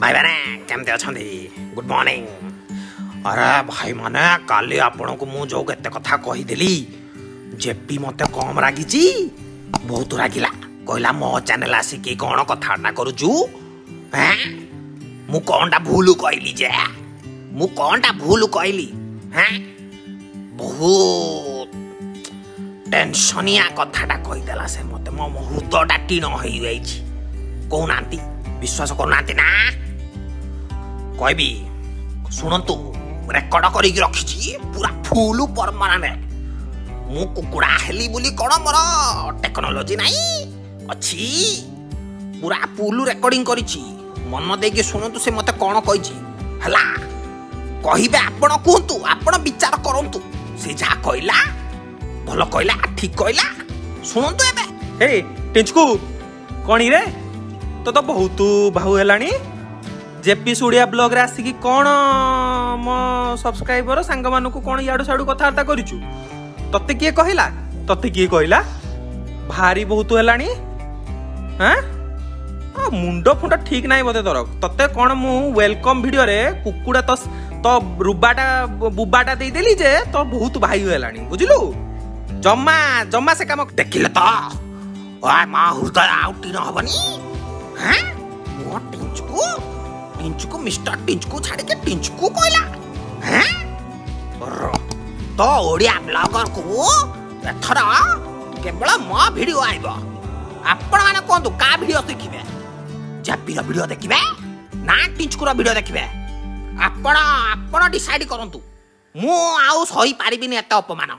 भाई मैंने केमती अच्छा गुड मॉर्निंग। अरे भाई मैंने काली आपण को मु जो केते कथा कहीदेली जेपी मते कम रागिची बहुत रागिला कहला मो चैनल आसिकी कौन कथा करूचु हैं मु कौनटा भूल कहली जे मु कौनटा भूल कहली हैं बहुत टेंशनिया कथाटा कहीदेला से मते मो हृदयटा टीण हो जाइछि कहूनांती विश्वास करनांती ना कहबी शुणु रेकर्ड कर रखी पूरा फुल परमाने मु कुकुड़ा हेली बोली कौन मोर टेक्नोलोजी नहीं अच्छी पूरा फुल रेकर्डिंग करिछि मन देके शुणु से मते कौन कहिछि हला कहिबे आपण कहतु आपण विचार करंतु से जा कहला भलो कहला ठीक कहला शुणु एबे हे टिंचकू कणी रे तो बहुत भाऊ हेलानी जेपी सुड़िया ब्लॉग रे आसिकी कौन मो सब्सक्राइबर सांग मानकु कौन याडू साडू कथार्ता करिचु तते किए कहला भारी बहुत हेलानी हैं मुंड फुंड ठीक नाही बोते तोर तते कौन मु वेलकम वीडियो रे कुकुड़ा तो रुबाटा बुबाटा दे देली जे तो बहुत भाई हेलानी बुझलु जम्मा जम्मा से काम देखिले तो ओए मा हृदय आउटी न हबनी हैं मो टिंचकू मिस्टर टिंचकू छाड़ी के टिंचकू कहला हैं तो ओडिया ब्लॉगर को एथरा केवल मो वीडियो आइबो आपण माने कोंतु का वीडियो देखिबे जेपी रो वीडियो देखिबे ना टिंचकू रो वीडियो देखिबे आपण डिसाइड करंतु मु आउ सही पारिबिनी एत अपमान